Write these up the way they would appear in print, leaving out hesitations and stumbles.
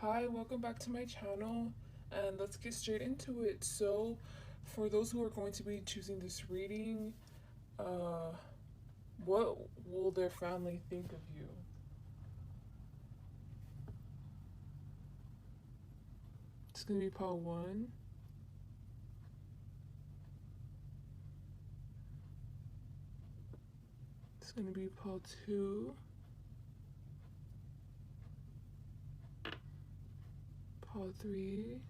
Hi, welcome back to my channel, and let's get straight into it. So, for those who are going to be choosing this reading, uh, what will their family think of you? It's gonna be part one. It's gonna be part two. Part three.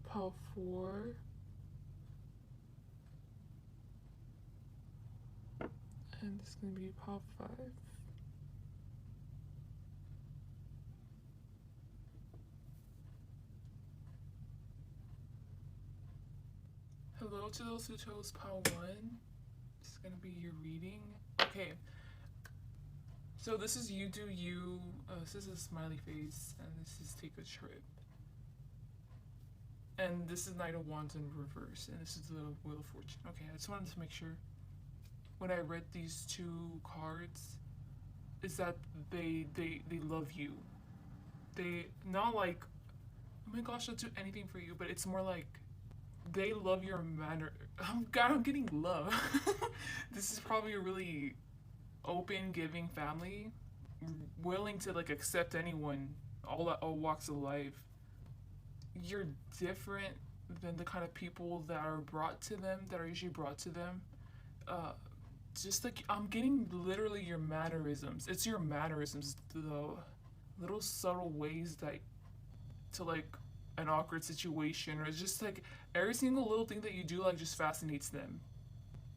Part four. And it's gonna be part five. Hello to those who chose part one. This is gonna be your reading. Okay, so this is You Do You. This is a smiley face, and this is Take a Trip. And this is Knight of Wands in reverse, and this is the Wheel of Fortune. Okay, I just wanted to make sure when I read these two cards, is that they love you. They not like, oh my gosh, I'll do anything for you, but it's more like they love your manner. Oh God, I'm getting love. This is probably a really open, giving family, willing to like accept anyone, all walks of life. You're different than the kind of people that are brought to them, that are usually brought to them. Uh, just like I'm getting literally your mannerisms. It's your mannerisms, the little subtle ways that to like an awkward situation, or just like every single little thing that you do like just fascinates them.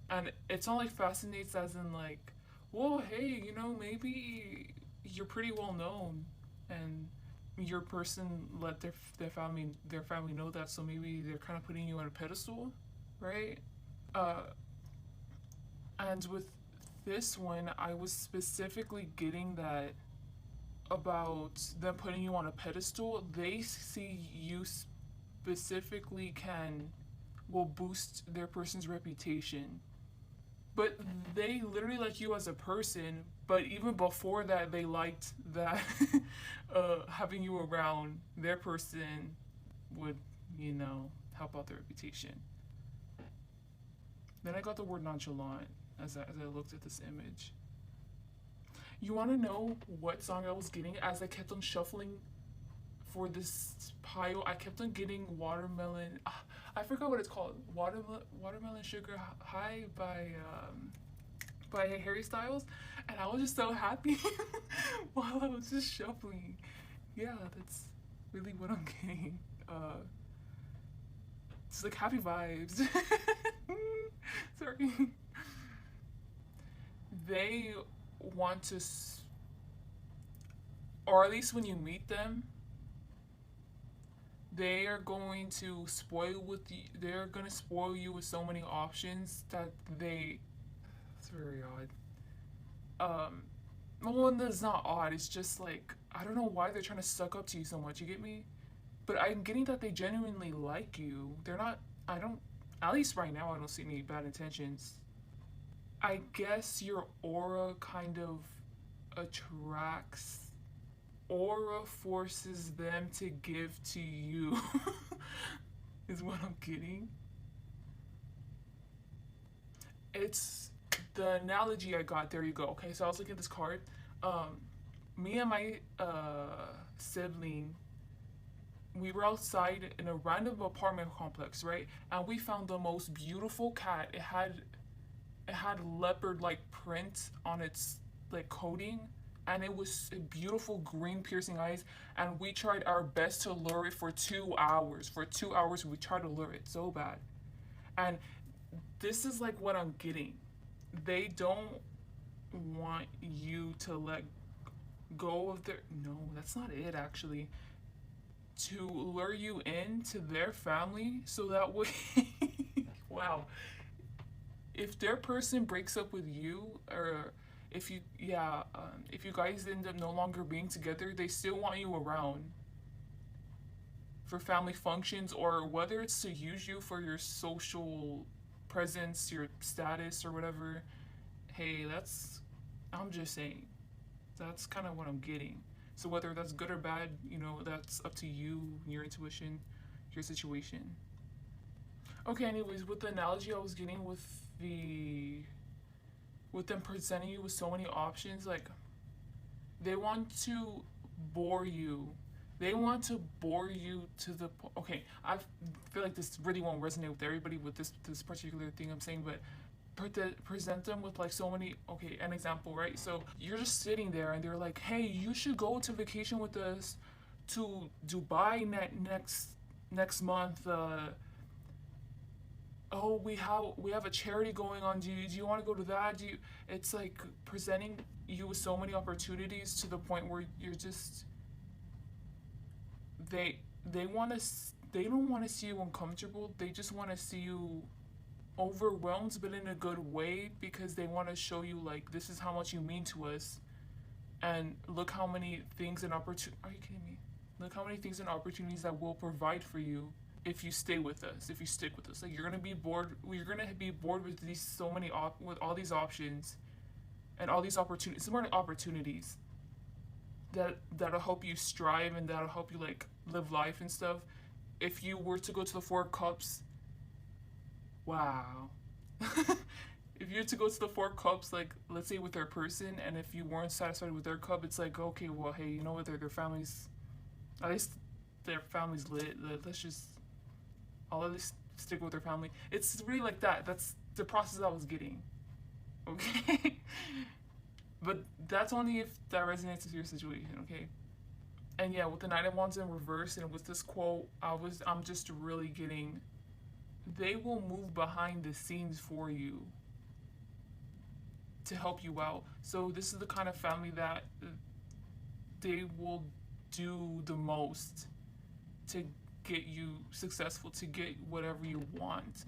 And it's not like fascinates as in like, whoa, hey, maybe you're pretty well known, and your person let their family know that, so maybe they're kind of putting you on a pedestal, right? Uh, and with this one, I was specifically getting that about them putting you on a pedestal. They see you specifically will boost their person's reputation, but they literally like you as a person. But even before that, they liked that having you around their person would, help out their reputation. Then I got the word nonchalant as I looked at this image. You want to know what song I was getting as I kept on shuffling for this pile? I kept on getting Watermelon. I forgot what it's called. Watermelon Sugar High by Harry Styles, and I was just so happy while I was just shuffling. Yeah, that's really what I'm getting. It's like happy vibes. Sorry. They want to, or at least when you meet them, they are going to spoil with you. They're gonna spoil you with so many options that they. It's very odd. Well, that's not odd. It's just like I don't know why they're trying to suck up to you so much. You get me? But I'm getting that they genuinely like you. They're not. I don't. At least right now, I don't see any bad intentions. I guess your aura kind of attracts. Aura forces them to give to you, is what I'm getting. It's the analogy I got. There you go. Okay, so I was looking at this card. Um, Me and my sibling, we were outside in a random apartment complex, right? And we found the most beautiful cat. It had leopard like print on its like coating, and it was beautiful green piercing eyes, and we tried our best to lure it for 2 hours. For 2 hours we tried to lure it so bad. And this is like what I'm getting. They don't want you to let go of their, no, that's not it actually, to lure you into their family so that way wow, if their person breaks up with you, or if you guys end up no longer being together, they still want you around for family functions, or whether it's to use you for your social presence, your status, or whatever. Hey, I'm just saying. That's kind of what I'm getting. So whether that's good or bad, that's up to you, your intuition, your situation. Okay, anyways, with the analogy I was getting with them presenting you with so many options, like they want to bore you. They want to bore you to the point. Okay, I feel like this really won't resonate with everybody with this particular thing I'm saying, but present them with like so many. Okay, an example, right? So you're just sitting there and they're like, hey, you should go to vacation with us to Dubai next month. Oh, we have a charity going on. Do you want to go to that? It's like presenting you with so many opportunities to the point where you're just they want to they don't want to see you uncomfortable. They just want to see you overwhelmed, but in a good way, because they want to show you like, this is how much you mean to us, and look how many things and opportunities. Are you kidding me? Look how many things and opportunities that we'll provide for you if you stay with us, if you stick with us. Like, you're gonna be bored. You're gonna be bored with with all these options, and all these opportunities. More opportunities that'll help you strive and that'll help you like live life and stuff. If you were to go to the Four Cups, wow. If you were to go to the Four Cups, like let's say with their person, and if you weren't satisfied with their cup, it's like, okay, well, hey, you know what? Their families, at least their family's lit. Let's just all of this stick with their family. It's really like that. That's the process I was getting. Okay. But that's only if that resonates with your situation, okay? And yeah, with the Knight of Wands in reverse and with this quote, I'm just really getting, they will move behind the scenes for you to help you out. So this is the kind of family that they will do the most to get you successful, to get whatever you want.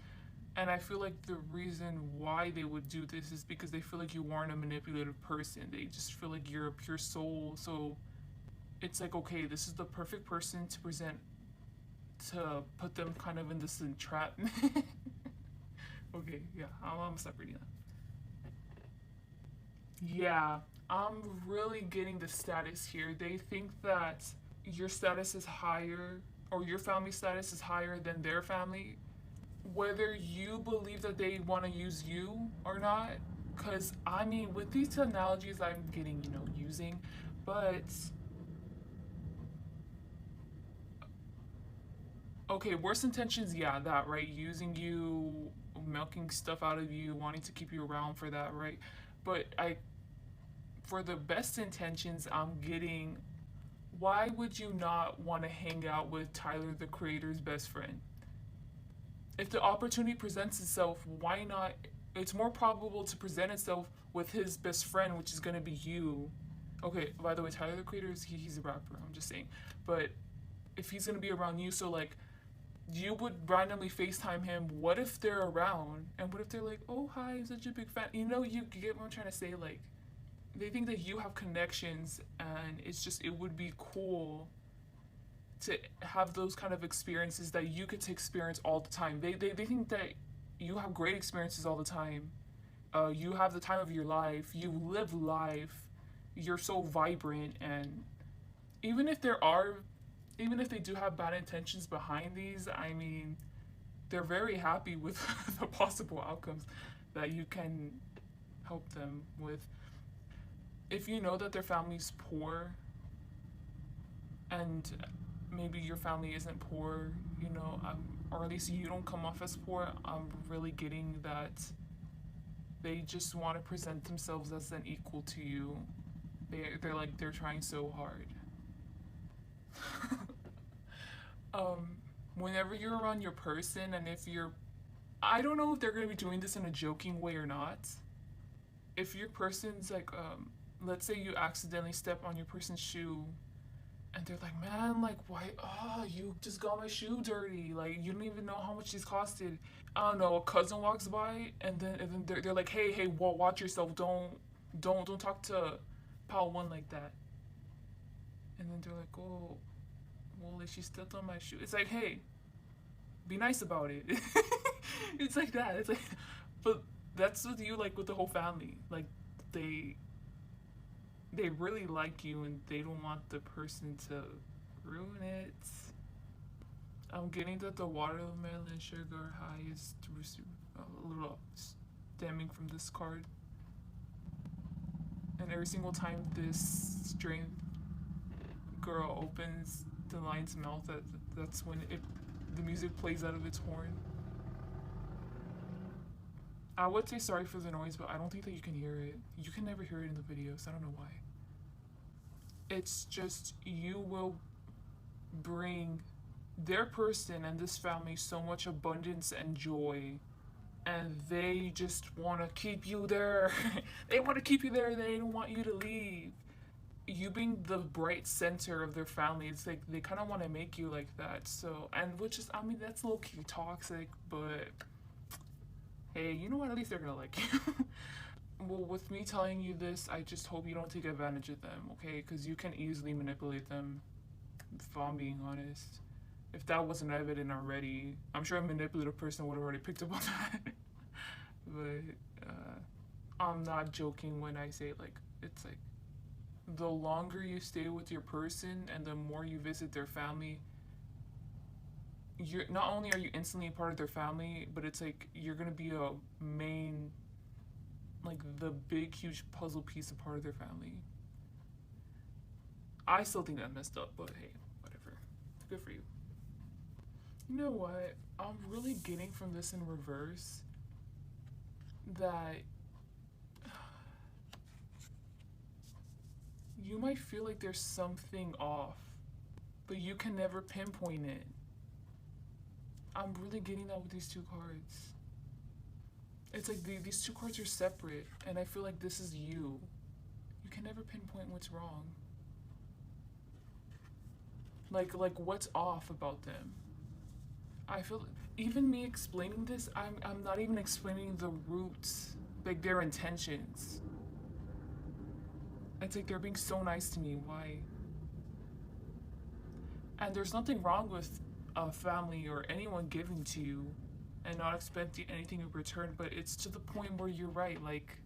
And I feel like the reason why they would do this is because they feel like you aren't a manipulative person. They just feel like you're a pure soul. So it's like, okay, this is the perfect person to present, to put them kind of in this entrapment. Okay, yeah, I'm gonna stop reading that. Yeah, I'm really getting the status here. They think that your status is higher, or your family status is higher than their family, whether you believe that they want to use you or not. Because I mean, with these analogies I'm getting, using, but okay, worst intentions, yeah, that, right? Using you, milking stuff out of you, wanting to keep you around for that, right? But for the best intentions, I'm getting, why would you not want to hang out with Tyler, the creator's best friend? If the opportunity presents itself, why not? It's more probable to present itself with his best friend, which is going to be you. Okay, by the way, Tyler, the creator, he's a rapper, I'm just saying. But if he's going to be around you, so like, you would randomly FaceTime him. What if they're around? And what if they're like, oh, hi, I'm such a big fan. You get what I'm trying to say? Like, they think that you have connections, and it would be cool to have those kind of experiences that you get to experience all the time. They think that you have great experiences all the time. You have the time of your life. You live life. You're so vibrant, and even if they do have bad intentions behind these, I mean, they're very happy with the possible outcomes that you can help them with. If you know that their family's poor, and maybe your family isn't poor, or at least you don't come off as poor, I'm really getting that they just want to present themselves as an equal to you. They're trying so hard. Whenever you're around your person, and I don't know if they're going to be doing this in a joking way or not. If your person's like, let's say you accidentally step on your person's shoe, and they're like, man, like, why? Oh, you just got my shoe dirty. Like, you don't even know how much these costed. I don't know. A cousin walks by, and then they're like, hey, watch yourself. Don't talk to Paul one like that. And then they're like, oh, well, if she stepped on my shoe, it's like, hey, be nice about it. It's like that. It's like, but that's with you, like with the whole family. Like, they they really like you and they don't want the person to ruin it. I'm getting that the watermelon sugar high is a little stemming from this card. And every single time this strength girl opens the lion's mouth, that's when the music plays out of its horn. I would say sorry for the noise, but I don't think that you can hear it. You can never hear it in the videos. I don't know why. It's just you will bring their person and this family so much abundance and joy, and they just want to keep you there. They want to keep you there. They don't want you to leave. You being the bright center of their family, it's like they kind of want to make you like that. So, and which is, I mean, that's low key toxic, but hey, you know what? At least they're gonna like you. Well, with me telling you this, I just hope you don't take advantage of them, okay? Because you can easily manipulate them, if I'm being honest. If that wasn't evident already, I'm sure a manipulative person would have already picked up on that. But I'm not joking when I say, like, it's like the longer you stay with your person and the more you visit their family, you're not only are you instantly a part of their family, but it's like you're gonna be a main, like the big huge puzzle piece, a part of their family. I still think that's messed up, but hey, whatever. Good for you. You know what? I'm really getting from this in reverse that you might feel like there's something off, but you can never pinpoint it. I'm really getting that with these two cards. It's like these two cards are separate, and I feel like this is you. You can never pinpoint what's wrong. Like what's off about them. I feel even me explaining this, I'm not even explaining the roots, like their intentions. It's like they're being so nice to me. Why? And there's nothing wrong with a family or anyone giving to you and not expecting anything in return, but it's to the point where you're right. Like,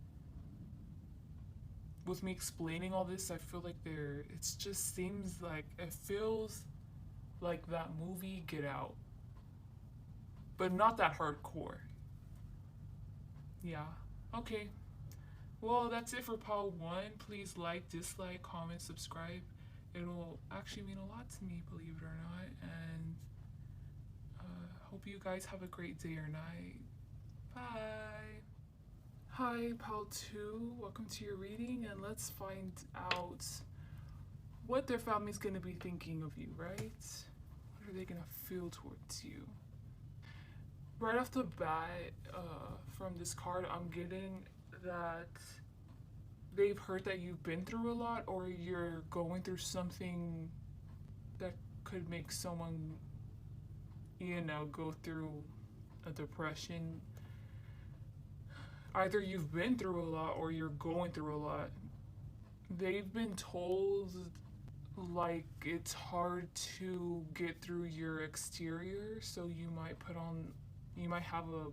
with me explaining all this, I feel like it just seems like, it feels like that movie Get Out, but not that hardcore. Yeah, okay. Well, that's it for Paul 1. Please like, dislike, comment, subscribe. It'll actually mean a lot to me, believe it or not. And hope you guys have a great day or night. Bye. Hi, Paul 2. Welcome to your reading, and let's find out what their family's going to be thinking of you, right? What are they going to feel towards you? Right off the bat, from this card, I'm getting that they've heard that you've been through a lot, or you're going through something that could make someone, go through a depression. Either you've been through a lot or you're going through a lot. They've been told, like, it's hard to get through your exterior, so you might have a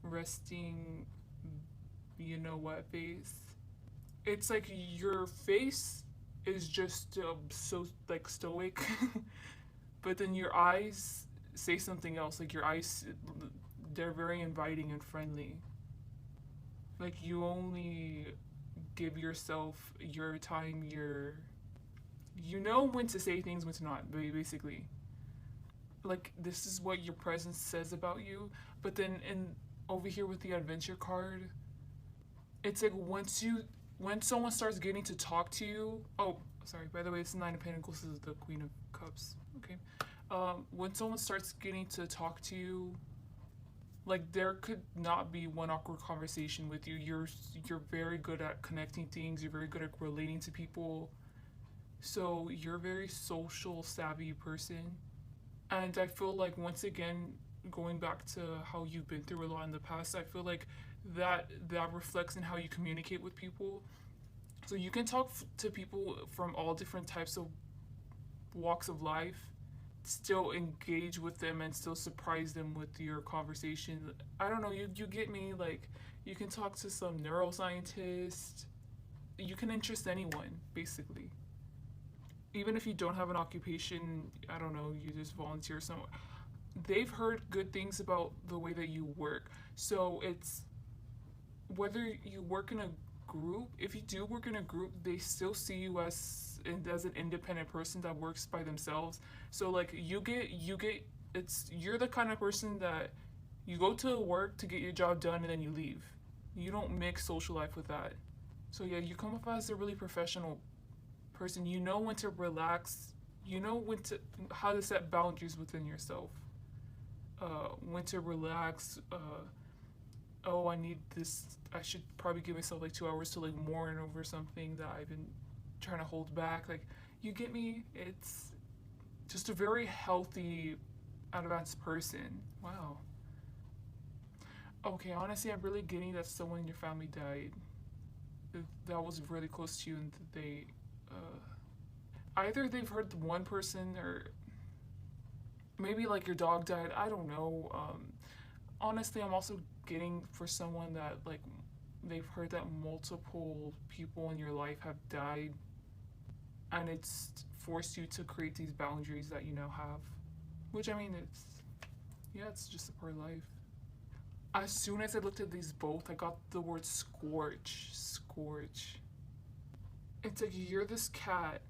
resting, face. It's like your face is just so, like, stoic, but then your eyes say something else. Like, your eyes, they're very inviting and friendly. Like, you only give yourself your time, you know when to say things, when to not, basically. Like, this is what your presence says about you. But then over here with the adventure card, it's like when someone starts getting to talk to you, oh, sorry, by the way, it's the Nine of Pentacles, this is the Queen of Cups, okay? When someone starts getting to talk to you, like, there could not be one awkward conversation with you. You're very good at connecting things. You're very good at relating to people. So you're a very social savvy person. And I feel like, once again, going back to how you've been through a lot in the past, I feel like that reflects in how you communicate with people. So you can talk to people from all different types of walks of life, still engage with them and still surprise them with your conversation. I don't know, you get me? Like, you can talk to some neuroscientist, you can interest anyone basically. Even if you don't have an occupation, I don't know, you just volunteer somewhere. They've heard good things about the way that you work. So it's whether you work in a group, if you do work in a group, they still see you as an independent person that works by themselves. So like you get it's you're the kind of person that you go to work to get your job done and then you leave. You don't mix social life with that. So yeah, you come off as a really professional person. You know when to relax. You know when to how to set boundaries within yourself. When to relax. Oh, I need this. I should probably give myself like 2 hours to like mourn over something that I've been trying to hold back. Like, you get me? It's just a very healthy, advanced person. Wow. Okay, honestly, I'm really getting that someone in your family died. That was really close to you, and they, either they've hurt one person, or maybe like your dog died. I don't know. Honestly, I'm also getting for someone that like they've heard that multiple people in your life have died, and it's forced you to create these boundaries that you now have. Which, I mean, it's, yeah, it's just a part of life. As soon as I looked at these both, I got the word scorch. Scorch. It's like you're this cat,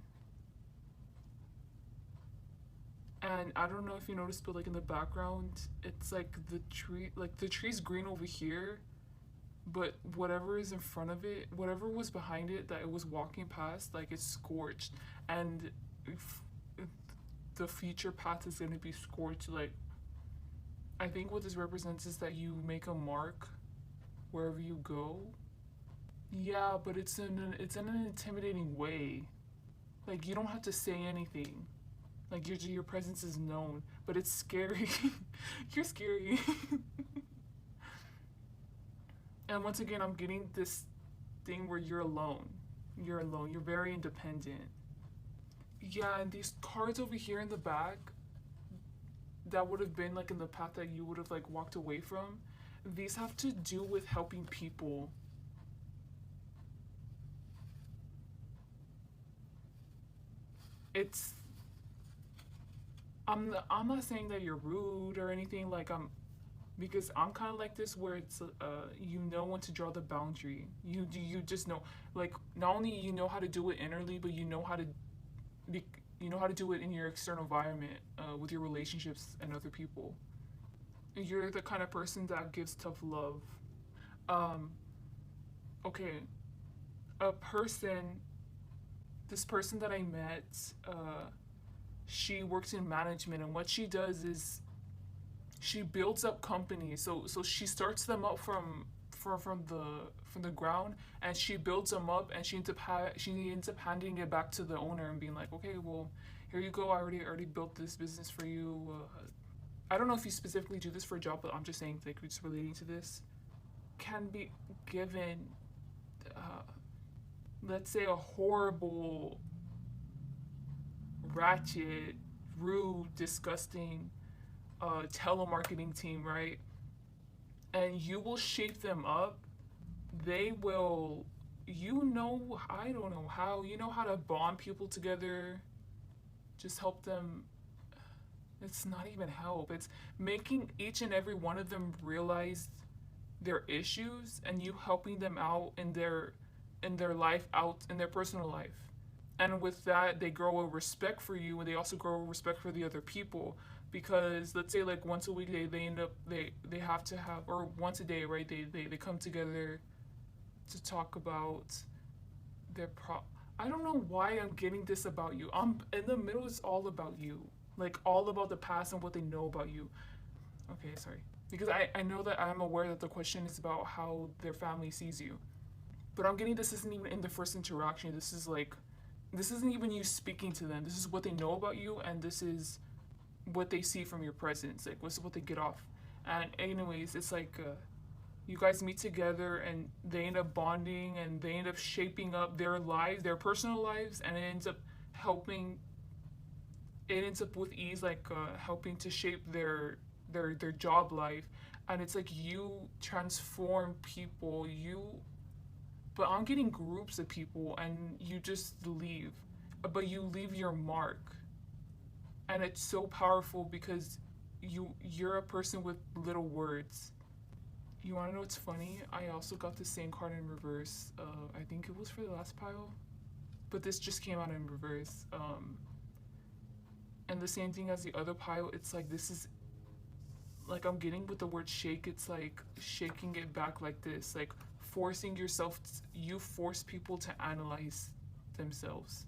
and I don't know if you noticed, but like in the background, it's like the tree's green over here, but whatever is in front of it, whatever was behind it that it was walking past, like it's scorched, and if the future path is gonna be scorched. Like, I think what this represents is that you make a mark wherever you go. Yeah, but it's in an intimidating way. Like, you don't have to say anything. Like, your presence is known, but it's scary. You're scary. And once again, I'm getting this thing where you're alone. You're alone. You're very independent. Yeah, and these cards over here in the back that would have been like in the path that you would have like walked away from, these have to do with helping people. It's I'm not saying that you're rude or anything, like I'm, because I'm kind of like this where it's you know when to draw the boundary. You just know, like, not only you know how to do it innerly, but be, you know how to do it in your external environment, with your relationships and other people. You're the kind of person that gives tough love. Um, okay, a person, this person that I met, she works in management, and what she does is she builds up companies. So she starts them up from the ground, and she builds them up, and she ends up handing it back to the owner and being like, okay, well, here you go. I already built this business for you. I don't know if you specifically do this for a job, but I'm just saying, like, just relating to this, can be given, uh, let's say, a horrible, ratchet, rude, disgusting telemarketing team, right? And you will shape them up. They will, I don't know how, you know how to bond people together, just help them. It's not even help, it's making each and every one of them realize their issues, and you helping them out in their life, out in their personal life. And with that, they grow a respect for you, and they also grow a respect for the other people. Because let's say like once a week they end up they have to have, or once a day, right, they come together to talk about their I don't know why I'm getting this about you. I'm in the middle, is all about you, like all about the past and what they know about you. Okay, sorry, because I know that I'm aware that the question is about how their family sees you, but I'm getting this isn't even in the first interaction. This isn't even you speaking to them. This is what they know about you, and this is what they see from your presence. Like, what's what they get off. And anyways, it's like, you guys meet together, and they end up bonding, and they end up shaping up their lives, their personal lives, and it ends up helping. It ends up with ease, like, helping to shape their job life, and it's like you transform people. But I'm getting groups of people and you just leave. But you leave your mark. And it's so powerful because you're a person with little words. You want to know what's funny? I also got the same card in reverse. I think it was for the last pile, but this just came out in reverse. And the same thing as the other pile. It's like this is like I'm getting with the word shake. It's like shaking it back like this, like forcing yourself. You force people to analyze themselves.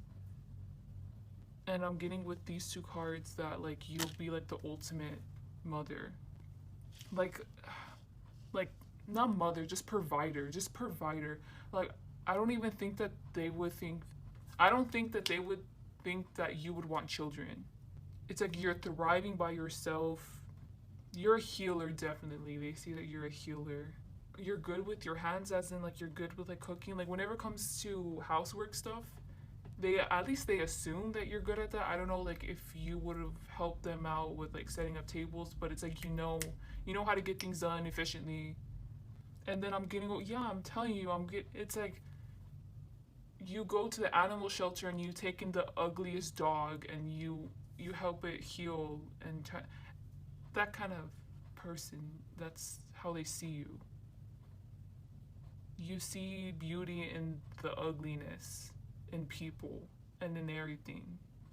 And I'm getting with these two cards that like you'll be like the ultimate mother, like like not mother, just provider, like I don't even think that they would think, I don't think that they would think that you would want children. It's like you're thriving by yourself. You're a healer, definitely. They see that you're a healer. You're good with your hands, as in like you're good with like cooking. Like whenever it comes to housework stuff, they at least they assume that you're good at that. I don't know like if you would have helped them out with like setting up tables, but it's like you know how to get things done efficiently. And then I'm getting, yeah, I'm telling you, it's like you go to the animal shelter and you take in the ugliest dog and you help it heal and that kind of person. That's how they see you. You see beauty in the ugliness in people and in everything.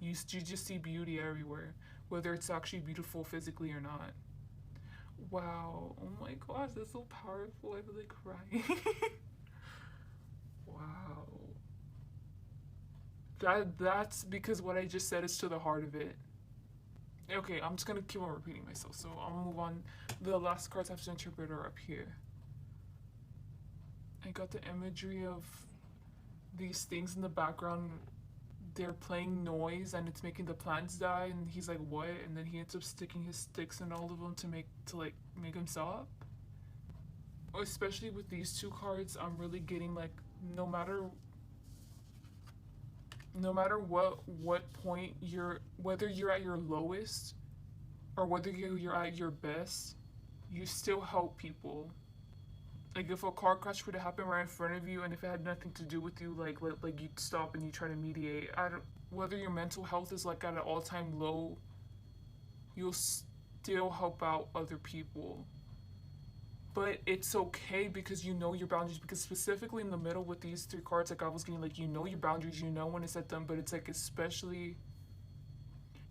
You just see beauty everywhere, whether it's actually beautiful physically or not. Wow. Oh my gosh, that's so powerful. I feel like crying. Wow. That's because what I just said is to the heart of it. Okay, I'm just gonna keep on repeating myself, so I'll move on. The last cards I have to interpret are up here. I got the imagery of these things in the background. They're playing noise and it's making the plants die, and he's like, what? And then he ends up sticking his sticks in all of them to make him stop. Especially with these two cards, I'm really getting like no matter what point whether you're at your lowest or whether you're at your best, you still help people. Like if a car crash were to happen right in front of you, and if it had nothing to do with you, like you'd stop and you try to mediate. I don't, whether your mental health is like at an all-time low, you'll still help out other people. But it's okay because you know your boundaries. Because specifically in the middle with these three cards, like I was getting, like you know your boundaries, you know when to set them. But it's like especially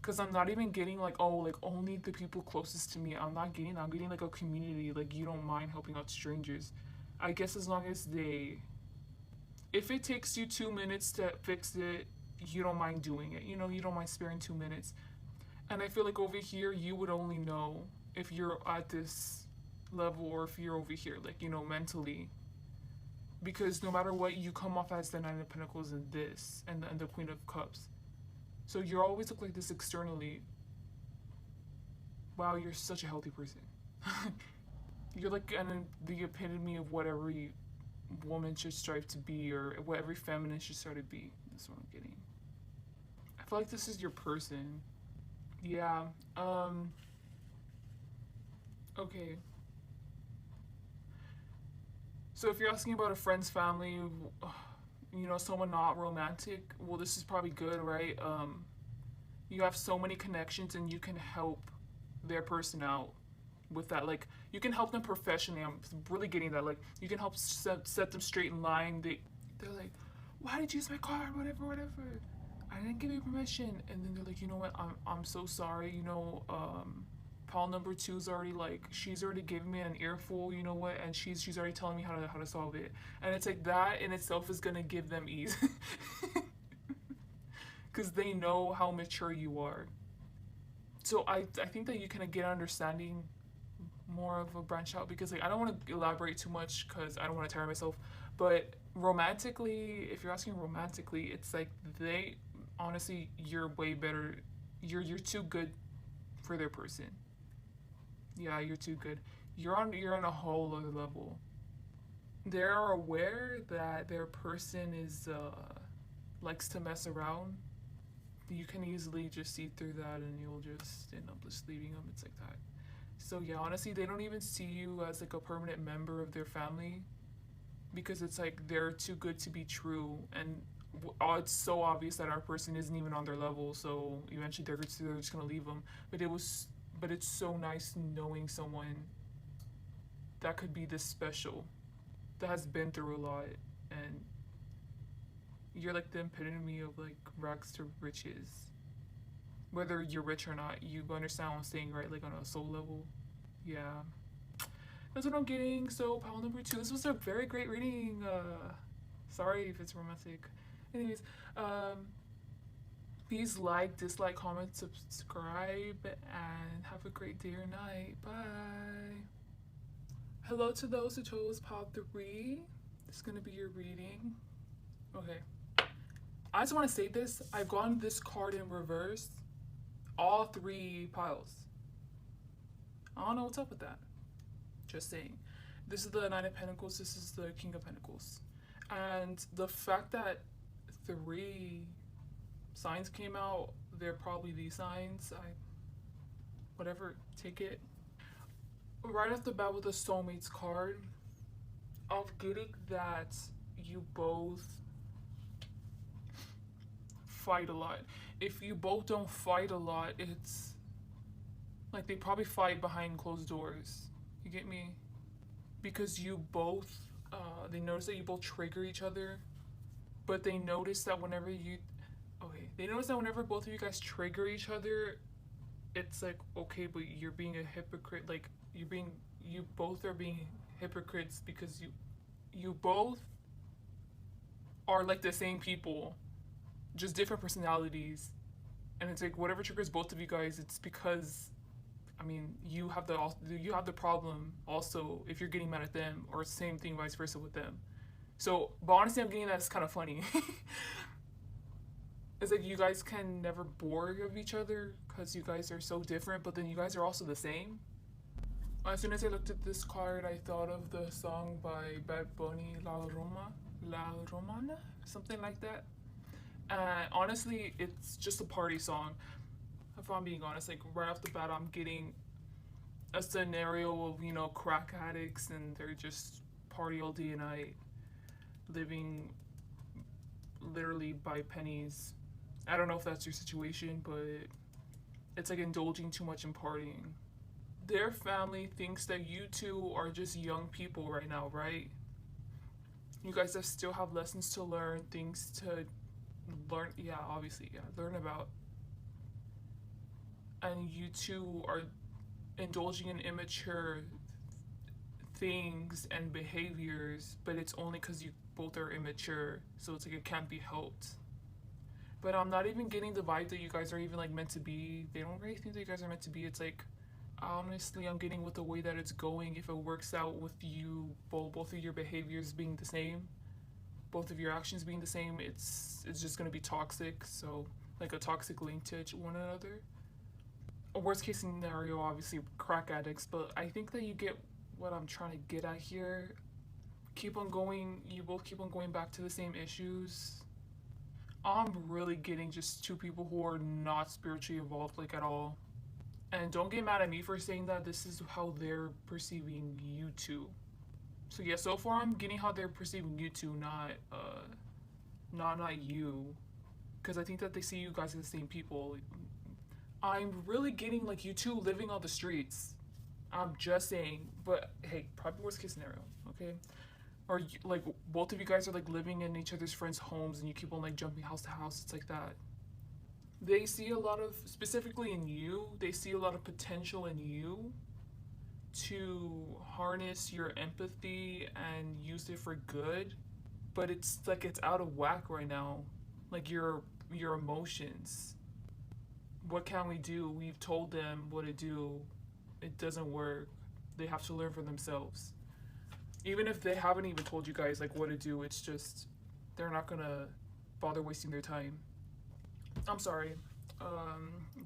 because I'm not even getting like, oh, like only the people closest to me. I'm getting like a community. Like you don't mind helping out strangers. I guess as long as if it takes you 2 minutes to fix it, you don't mind doing it. You know, you don't mind sparing 2 minutes. And I feel like over here, you would only know if you're at this level or if you're over here, like, you know, mentally. Because no matter what, you come off as the Nine of Pentacles in this and the Queen of Cups. So you always look like this externally. Wow, you're such a healthy person. You're like the epitome of what every woman should strive to be, or what every feminine should strive to be. That's what I'm getting. I feel like this is your person. Yeah. Okay. So if you're asking about a friend's family, you know, someone not romantic, well, this is probably good, right? You have so many connections and you can help their person out with that. Like, you can help them professionally. I'm really getting that. Like, you can help set them straight in line. They're like, why did you use my car? Whatever. I didn't give you permission. And then they're like, you know what? I'm so sorry. You know, Paul number 2's already like, she's already giving me an earful, you know what, and she's already telling me how to solve it. And it's like that in itself is gonna give them ease. Because they know how mature you are. So I think that you can get understanding more of a branch out, because like I don't want to elaborate too much because I don't want to tire myself. But romantically, if you're asking romantically, it's like they honestly, you're way better. You're too good for their person. Yeah, you're too good. You're on a whole other level. They're aware that their person is likes to mess around. You can easily just see through that, and you'll just end up just leaving them. It's like that. So yeah, honestly, they don't even see you as like a permanent member of their family. because it's like they're too good to be true, and it's so obvious that our person isn't even on their level, so eventually they're just gonna leave them. But it's so nice knowing someone that could be this special, that has been through a lot, and you're like the epitome of like rags to riches. Whether you're rich or not, you understand what I'm saying, right? Like on a soul level. Yeah. That's what I'm getting. So, pile number 2. This was a very great reading. Sorry if it's romantic. Anyways, please like, dislike, comment, subscribe, and have a great day or night. Bye. Hello to those who chose pile 3. This is going to be your reading. Okay. I just want to say this. I've gotten this card in reverse. All 3 piles. I don't know what's up with that. Just saying. This is the Nine of Pentacles. This is the King of Pentacles. And the fact that 3 signs came out, they're probably these signs. Whatever, take it. Right off the bat with the Soulmates card, I'm getting that you both fight a lot. If you both don't fight a lot, it's like they probably fight behind closed doors. You get me? Because you both, they notice that you both trigger each other, but they notice that whenever both of you guys trigger each other, it's like, okay, but you're being a hypocrite. Like you both are being hypocrites because you both are like the same people, just different personalities. And it's like whatever triggers both of you guys, it's because, I mean, you have the problem also if you're getting mad at them, or same thing vice versa with them. So, but honestly, I'm getting that it's kind of funny. It's like you guys can never bore of each other because you guys are so different, but then you guys are also the same. As soon as I looked at this card, I thought of the song by Bad Bunny, La Romana, something like that. And honestly, it's just a party song. If I'm being honest, like right off the bat, I'm getting a scenario of, you know, crack addicts and they're just party all day and night, living literally by pennies. I don't know if that's your situation, but it's like indulging too much in partying. Their family thinks that you two are just young people right now, right? You guys still have lessons to learn, things to learn, learn about. And you two are indulging in immature things and behaviors, but it's only because you both are immature, so it's like it can't be helped. But I'm not even getting the vibe that you guys are even like meant to be. They don't really think that you guys are meant to be. It's like, honestly, I'm getting with the way that it's going. If it works out with you, both of your behaviors being the same, both of your actions being the same, it's just gonna be toxic. So like a toxic link to one another. A worst case scenario, obviously crack addicts, but I think that you get what I'm trying to get at here. Keep on going. You both keep on going back to the same issues. I'm really getting just 2 people who are not spiritually evolved, like at all. And don't get mad at me for saying that. This is how they're perceiving you two. So yeah, so far I'm getting how they're perceiving you two, not you. Because I think that they see you guys as the same people. I'm really getting like you two living on the streets. I'm just saying, but hey, probably worst case scenario, okay? Or like both of you guys are like living in each other's friends' homes and you keep on like jumping house to house. It's like that. They see a lot of, specifically in you, they see a lot of potential in you to harness your empathy and use it for good. But it's like it's out of whack right now. Like your emotions. What can we do? We've told them what to do. It doesn't work. They have to learn for themselves. Even if they haven't even told you guys like what to do, it's just they're not gonna bother wasting their time. I'm sorry.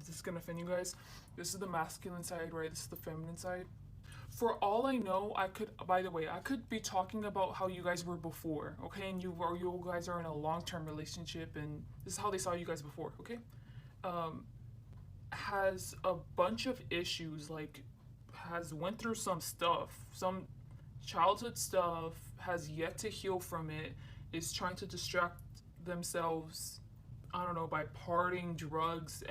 This is gonna offend you guys. This is the masculine side, right? This is the feminine side. For all I know, I could be talking about how you guys were before, okay? And you guys are in a long-term relationship, and this is how they saw you guys before, okay? Has a bunch of issues, like has went through some stuff, childhood stuff, has yet to heal from it, is trying to distract themselves, I don't know, by partying, drugs,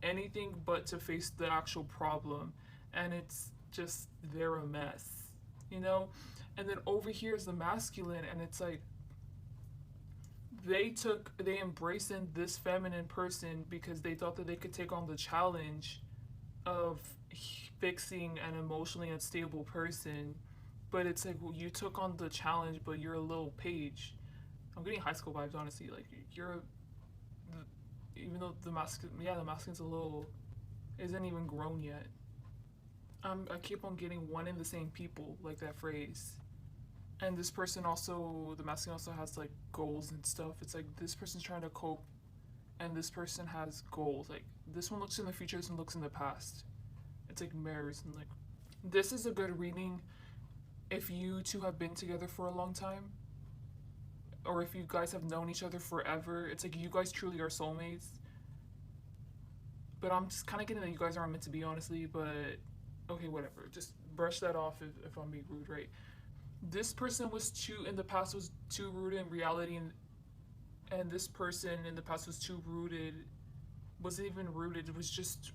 anything but to face the actual problem. And it's just, they're a mess, you know? And then over here is the masculine, and it's like, they embraced in this feminine person because they thought that they could take on the challenge of fixing an emotionally unstable person. But it's like, well, you took on the challenge, but you're a little page. I'm getting high school vibes, honestly. Like, you're, even though the masculine, yeah, the masculine's a little, isn't even grown yet. I keep on getting one and the same people, like that phrase. And this person also, the masculine also has like goals and stuff. It's like this person's trying to cope, and this person has goals. Like, this one looks in the future, this one looks in the past. It's like mirrors, and like, this is a good reading if you two have been together for a long time, or if you guys have known each other forever. It's like you guys truly are soulmates. But I'm just kind of getting that you guys aren't meant to be, honestly. But okay, whatever. Just brush that off if I'm being rude, right? This person was too, in the past, was too rooted in reality, and this person in the past was too rooted, wasn't even rooted, it was just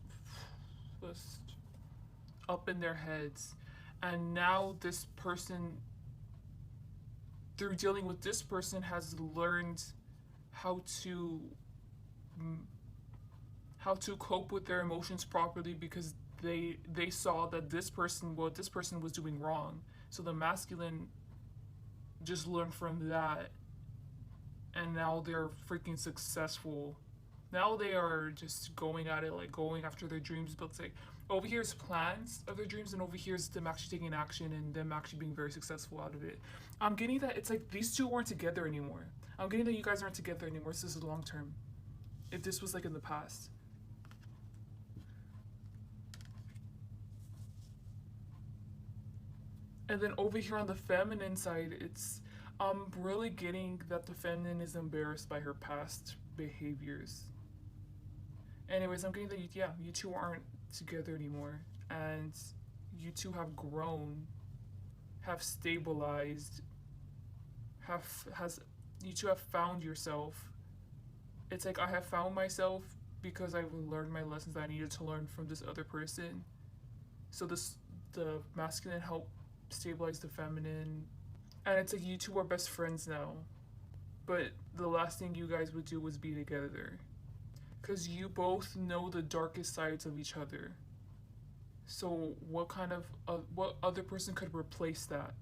up in their heads. And now this person, through dealing with this person, has learned how to cope with their emotions properly, because they saw that this person, what this person was doing wrong. So the masculine just learned from that, and now they're freaking successful. Now they are just going at it, like going after their dreams. But it's like, over here's plans of their dreams, and over here's them actually taking action and them actually being very successful out of it. I'm getting that it's like these two aren't together anymore. I'm getting that you guys aren't together anymore. This is long term. If this was like in the past. And then over here on the feminine side, it's, I'm really getting that the feminine is embarrassed by her past behaviors. Anyways, I'm getting that you two aren't together anymore, and you two have grown, have stabilized, you two have found yourself. It's like, I have found myself because I've learned my lessons that I needed to learn from this other person. So the masculine helped stabilize the feminine, and it's like you two are best friends now. But the last thing you guys would do was be together, because you both know the darkest sides of each other. So what other person could replace that?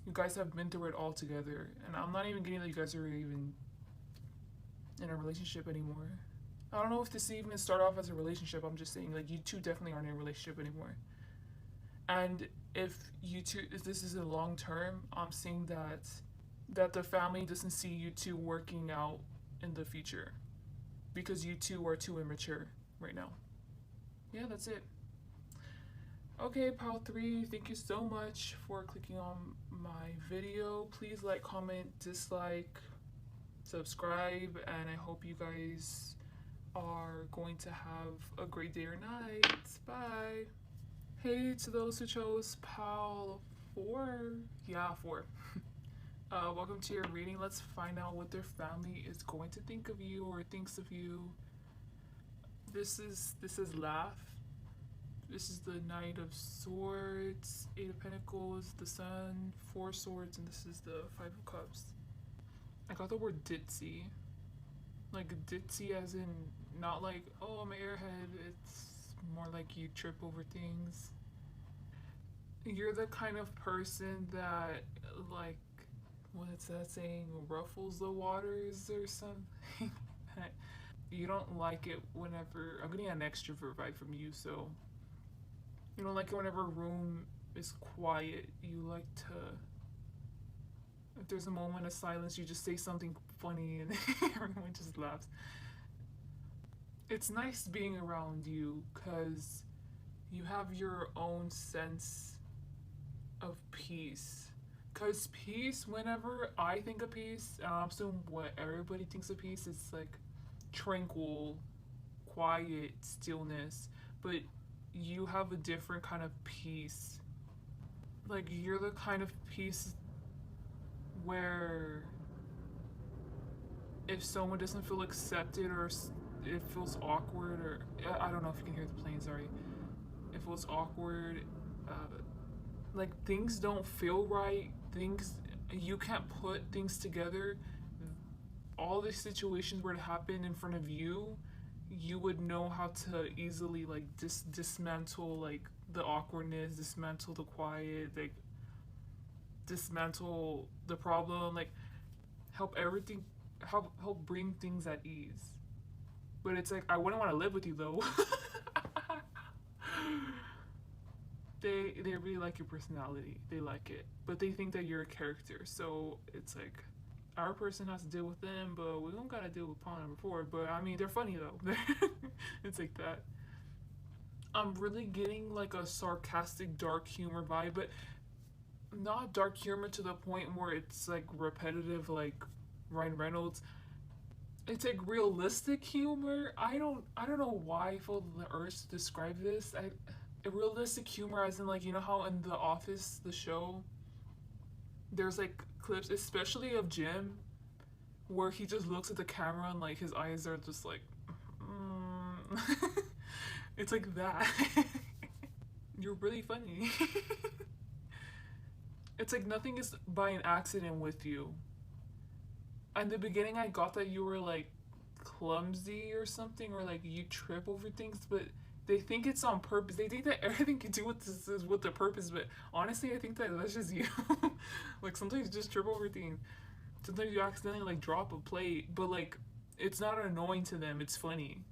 You guys have been through it all together, and I'm not even getting that you guys are even in a relationship anymore. I don't know if this even start off as a relationship. I'm just saying, like, you two definitely aren't in a relationship anymore. And if this is a long term, I'm seeing that the family doesn't see you two working out in the future, because you two are too immature right now. Yeah, that's it. Okay, Pal 3, thank you so much for clicking on my video. Please like, comment, dislike, subscribe, and I hope you guys are going to have a great day or night. Bye. Hey, to those who chose Pal 4. Yeah, 4. Welcome to your reading. Let's find out what their family is going to think of you or thinks of you. This is Laugh. This is the Knight of Swords, 8 of Pentacles, the Sun, 4 Swords, and this is the 5 of Cups. I got the word ditzy. Like ditzy as in not like, oh, I'm an airhead. It's more like you trip over things. You're the kind of person that, like, what's that saying, ruffles the waters or something. You don't like it whenever, I'm getting an extrovert vibe from you, so you don't like it whenever a room is quiet. You like to, if there's a moment of silence, you just say something funny and everyone just laughs. It's nice being around you because you have your own sense of peace. Because peace, whenever I think of peace, and I'm assuming what everybody thinks of peace, is like tranquil, quiet, stillness. But you have a different kind of peace. Like you're the kind of piece where if someone doesn't feel accepted or it feels awkward, or I don't know if you can hear the plane, sorry. It feels awkward, uh, like things don't feel right, things, you can't put things together. All the situations were to happen in front of you, you would know how to easily like dismantle like the awkwardness, dismantle the quiet, like dismantle the problem, like help everything, help bring things at ease. But it's like I wouldn't want to live with you though. They really like your personality. They like it, but they think that you're a character. So it's like our person has to deal with them, but we don't gotta deal with pawn number four. But I mean, they're funny though. It's like that. I'm really getting like a sarcastic, dark humor vibe, but not dark humor to the point where it's like repetitive, like Ryan Reynolds. It's like realistic humor. I don't know why I feel the urge to describe this. Realistic humor as in like you know how in The Office, the show, there's like clips, especially of Jim, where he just looks at the camera and like his eyes are just like, it's like that. You're really funny. It's like nothing is by an accident with you. In the beginning, I got that you were like clumsy or something, or like you trip over things, but they think it's on purpose. They think that everything can do with this is with the purpose, but honestly, I think that that's just you. Like sometimes you just trip over things. Sometimes you accidentally like drop a plate, but like it's not annoying to them. It's funny.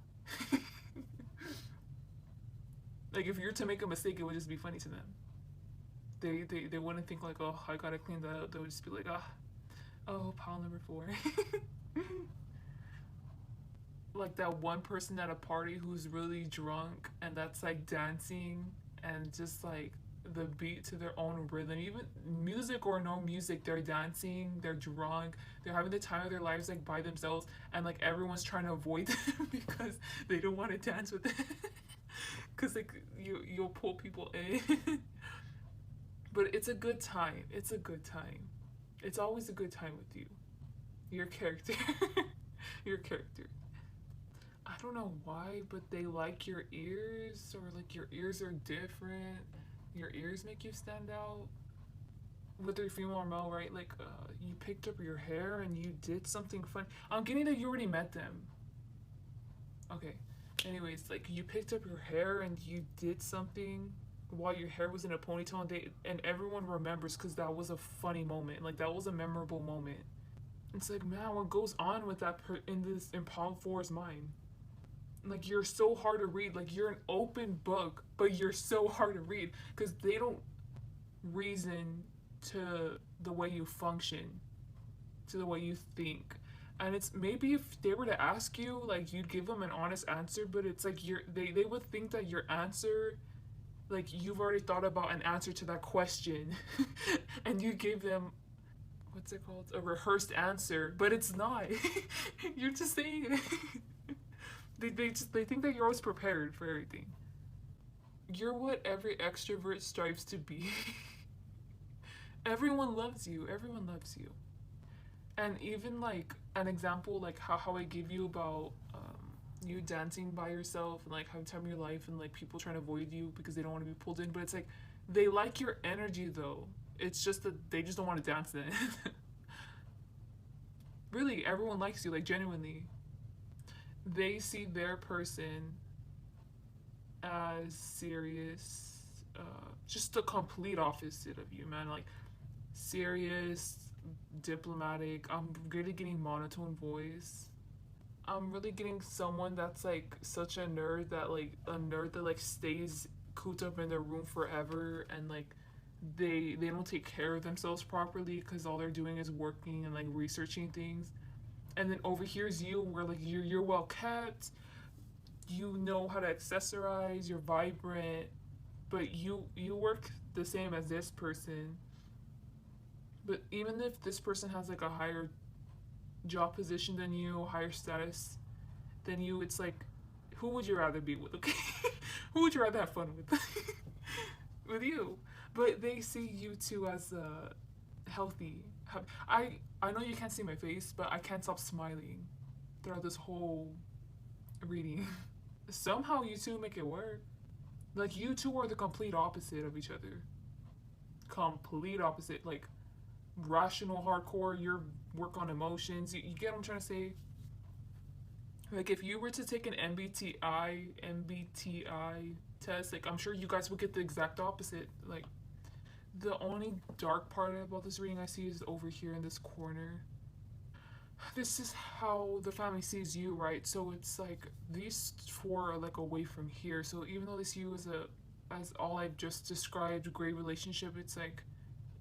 Like if you're to make a mistake, it would just be funny to them. They wouldn't think like, oh, I gotta clean that up. They would just be like, ah, oh, pile number four. Like that one person at a party who's really drunk and that's like dancing and just like the beat to their own rhythm, even music or no music, they're dancing, they're drunk, they're having the time of their lives like by themselves, and like everyone's trying to avoid them because they don't want to dance with them. Because like you'll pull people in. But it's a good time, it's a good time, it's always a good time with you, your character. Your character. I don't know why, but they like your ears, or like your ears are different. Your ears make you stand out. Whether you're female or male, right? Like, you picked up your hair and you did something fun. I'm getting that you already met them. Okay. Anyways, like you picked up your hair and you did something while your hair was in a ponytail, and everyone remembers because that was a funny moment. Like that was a memorable moment. It's like, man, what goes on with that in Palm 4's mind? Like you're so hard to read, like you're an open book, but you're so hard to read because they don't reason to the way you function, to the way you think. And it's maybe if they were to ask you, like you'd give them an honest answer, but it's like they would think that your answer, like you've already thought about an answer to that question and you gave them, what's it called, a rehearsed answer, but it's not. You're just saying it. They think that you're always prepared for everything. You're what every extrovert strives to be. Everyone loves you. Everyone loves you. And even like an example, like how I gave you about you dancing by yourself and like having time of your life and like people trying to avoid you because they don't want to be pulled in. But it's like they like your energy though. It's just that they just don't want to dance then. Really, everyone likes you, like genuinely. They see their person as serious, just the complete opposite of you, man. Like serious, diplomatic. I'm really getting monotone voice. I'm really getting someone that's like such a nerd that like stays cooped up in their room forever, and like they don't take care of themselves properly because all they're doing is working and like researching things. And then over here's you where like you're well kept, you know how to accessorize, you're vibrant, but you work the same as this person. But even if this person has like a higher job position than you, higher status than you, it's like, who would you rather be with? Okay, who would you rather have fun with? With you. But they see you two as healthy. I know you can't see my face, but I can't stop smiling throughout this whole reading. Somehow you two make it work. Like you two are the complete opposite of each other. Complete opposite. Like rational hardcore, your work on emotions. You get what I'm trying to say? Like if you were to take an MBTI test, like I'm sure you guys would get the exact opposite. Like the only dark part about this reading I see is over here in this corner. This is how the family sees you, right? So it's like these four are like away from here. So even though they see you as all I've just described, great relationship, it's like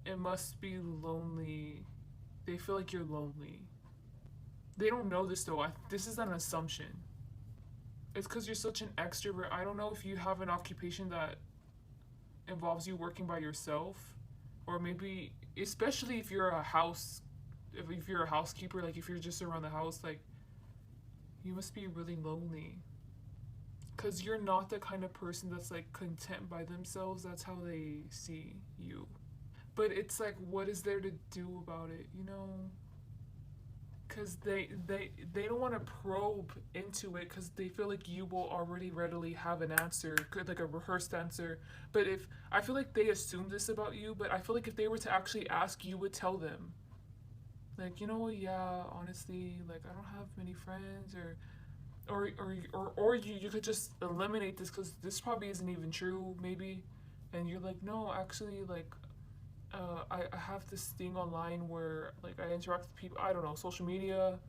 it must be lonely. They feel like you're lonely. They don't know this though. This is an assumption. It's because you're such an extrovert. I don't know if you have an occupation that involves you working by yourself, or maybe especially if you're a housekeeper, like if you're just around the house, like you must be really lonely. Because you're not the kind of person that's like content by themselves. That's how they see you. But it's like, what is there to do about it, you know? Because they don't want to probe into it because they feel like you will already readily have an answer, like a rehearsed answer. But if I feel like they assume this about you, but I feel like if they were to actually ask, you would tell them, like, you know, yeah, honestly, like I don't have many friends, or you could just eliminate this because this probably isn't even true, maybe, and you're like, no, actually, like I have this thing online where like I interact with people. I don't know, social media.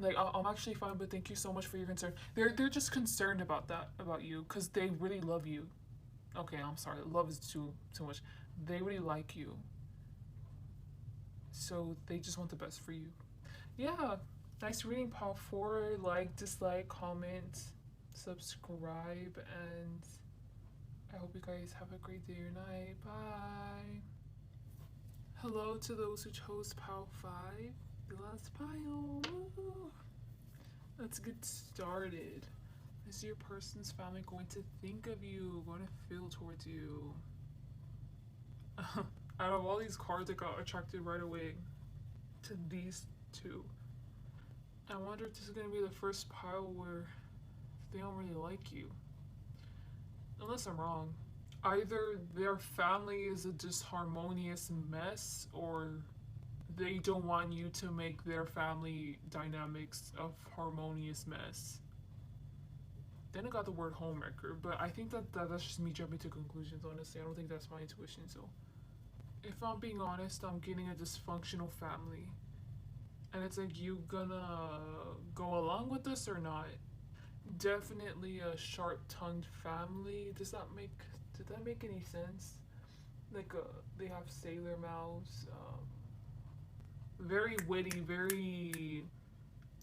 Like I'm actually fine, but thank you so much for your concern. They're just concerned about that about you because they really love you. Okay, I'm sorry, love is too much. They really like you, so they just want the best for you. Yeah, nice reading, Paul. For like, dislike, comment, subscribe, and I hope you guys have a great day or night. Bye. Hello to those who chose pile 5, the last pile. Woo. Let's get started. Is your person's family going to think of you, going to feel towards you? Out of all these cards, I got attracted right away to these two. I wonder if this is going to be the first pile where they don't really like you. Unless I'm wrong. Either their family is a disharmonious mess, or they don't want you to make their family dynamics a harmonious mess. Then I got the word homewrecker, but I think that's just me jumping to conclusions, honestly. I don't think that's my intuition, so. If I'm being honest, I'm getting a dysfunctional family. And it's like, you gonna go along with this or not? Definitely a sharp-tongued family. Did that make any sense? Like they have sailor mouths. Very witty, very.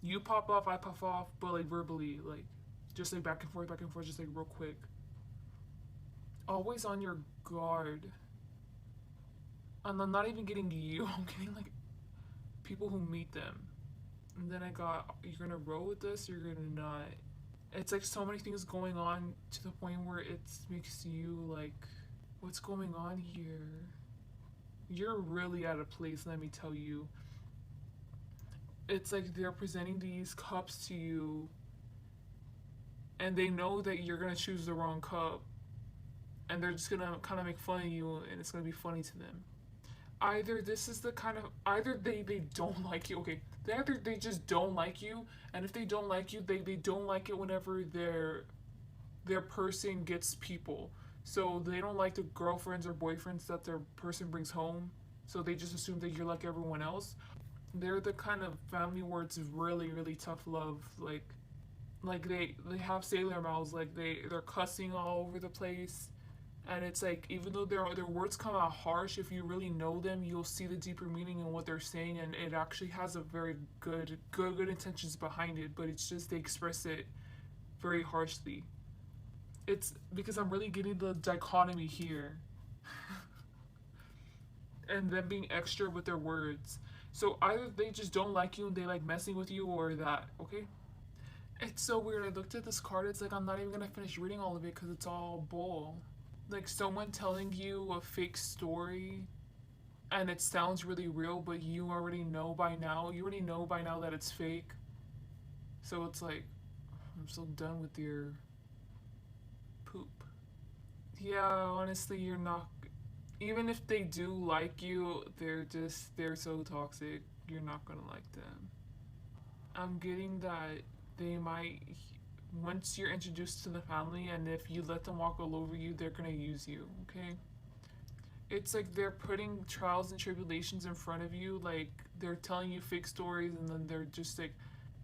You pop off, I pop off, but like verbally, like just like back and forth, just like real quick. Always on your guard. And I'm not even getting you. I'm getting like people who meet them. And then I got, you're gonna roll with this, you're gonna not. It's like so many things going on to the point where it makes you like, what's going on here? You're really out of place, let me tell you. It's like they're presenting these cups to you and they know that you're gonna choose the wrong cup and they're just gonna kind of make fun of you and it's gonna be funny to them. Either this is the kind of, either they don't like you, okay, either they just don't like you, and if they don't like you, they don't like it whenever their person gets people. So they don't like the girlfriends or boyfriends that their person brings home, so they just assume that you're like everyone else. They're the kind of family where it's really, really tough love, like they have sailor mouths, like they're cussing all over the place. And it's like, even though their words come out harsh, if you really know them, you'll see the deeper meaning in what they're saying, and it actually has a very good intentions behind it. But it's just they express it very harshly. It's because I'm really getting the dichotomy here, and them being extra with their words. So either they just don't like you and they like messing with you, or that. Okay. It's so weird. I looked at this card. It's like I'm not even gonna finish reading all of it because it's all bull. like someone telling you a fake story and it sounds really real, but you already know by now that it's fake. So it's like, I'm so done with your poop. Yeah, honestly, you're not. Even if they do like you, they're so toxic. You're not gonna like them. I'm getting that they might, once you're introduced to the family, and if you let them walk all over you, they're gonna use you, okay? It's like they're putting trials and tribulations in front of you, like they're telling you fake stories, and then they're just like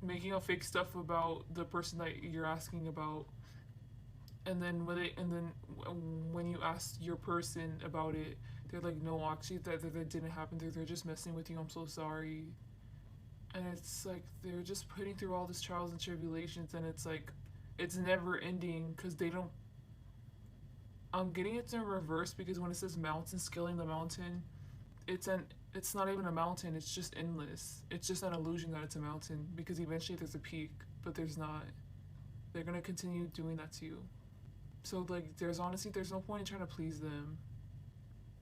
making up fake stuff about the person that you're asking about. And then when you ask your person about it, they're like, no, actually, that didn't happen. They're just messing with you. I'm so sorry. And it's like they're just putting through all these trials and tribulations, and it's like it's never ending because they don't. I'm getting it in reverse because when it says mountain, scaling the mountain, it's not even a mountain. It's just endless. It's just an illusion that it's a mountain because eventually there's a peak, but there's not. They're gonna continue doing that to you. So like, there's no point in trying to please them.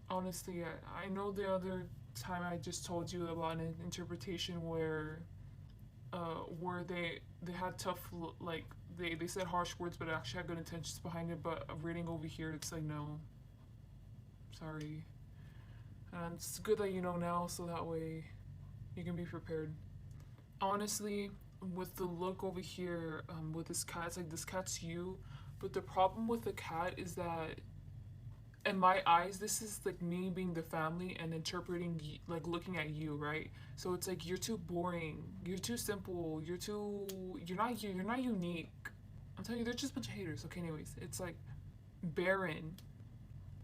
Honestly, I know the other time I just told you about an interpretation where they had tough, like they said harsh words but actually had good intentions behind it, but reading over here it's like, no, sorry. And it's good that you know now so that way you can be prepared. Honestly, with the look over here, with this cat, it's like this cat's you, but the problem with the cat is that in my eyes, this is like me being the family and interpreting, like looking at you, right? So it's like you're too boring, you're too simple, you're not unique. I'm telling you, they're just a bunch of haters. Okay, anyways, it's like barren,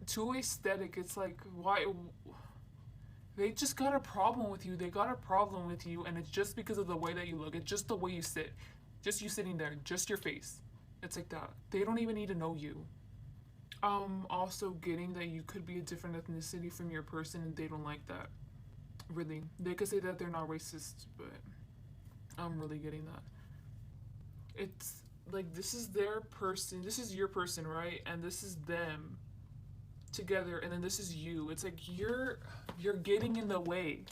too aesthetic. It's like why they just got a problem with you. They got a problem with you, and it's just because of the way that you look. It's just the way you sit, just you sitting there, just your face. It's like that. They don't even need to know you. Also getting that you could be a different ethnicity from your person and they don't like that. Really. They could say that they're not racist, but I'm really getting that. It's like this is their person, this is your person, right? And this is them together and then this is you. It's like you're getting in the way.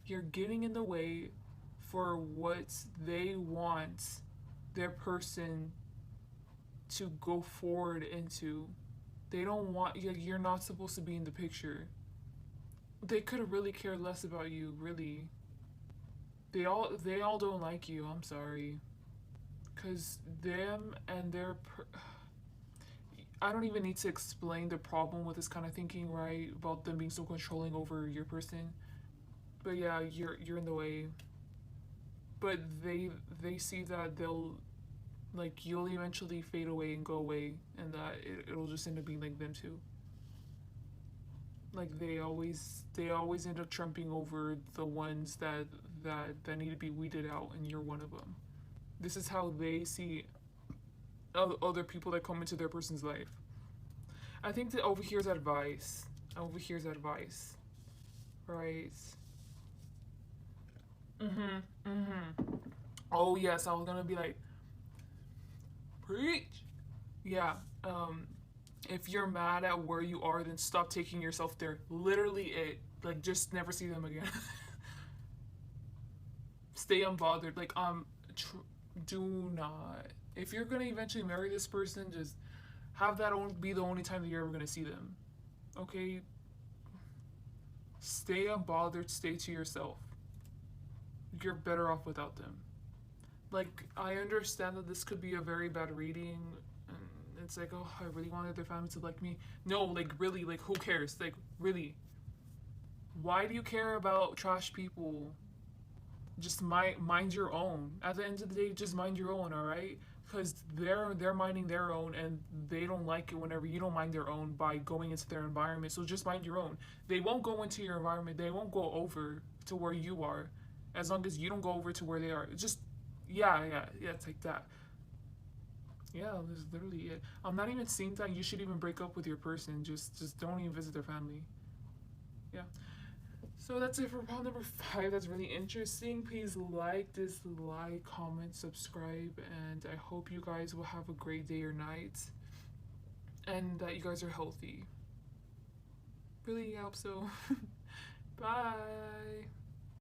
You're getting in the way for what they want their person to go forward into. They don't want you. You're not supposed to be in the picture. They could really care less about you. Really, they all don't like you. I'm sorry, cause them and their. I don't even need to explain the problem with this kind of thinking, right? About them being so controlling over your person. But yeah, you're in the way. But they see that they'll like you'll eventually fade away and go away, and that it'll just end up being like them too. Like they always end up trumping over the ones that need to be weeded out, and you're one of them. This is how they see other people that come into their person's life. I think that over here's advice. Over here's advice, right? Mhm. Mhm. Oh yes, I was gonna be like, preach. Yeah. If you're mad at where you are, then stop taking yourself there. Literally, it. Like, just never see them again. Stay unbothered. Like, do not. If you're gonna eventually marry this person, just have that be the only time that you're ever gonna see them. Okay. Stay unbothered. Stay to yourself. You're better off without them. Like, I understand that this could be a very bad reading, and it's like, oh, I really wanted their family to like me. No, like, really, like, who cares? Like, really, why do you care about trash people? Just mind your own. At the end of the day, just mind your own, all right? Because they're minding their own, and they don't like it whenever you don't mind their own by going into their environment. So just mind your own. They won't go into your environment. They won't go over to where you are, as long as you don't go over to where they are. Just yeah. It's like that. Yeah, that's literally it. I'm not even saying that you should even break up with your person. Just don't even visit their family. Yeah. So that's it for problem number 5. That's really interesting. Please like, dislike, comment, subscribe, and I hope you guys will have a great day or night. and that you guys are healthy. Really, I hope so. Bye.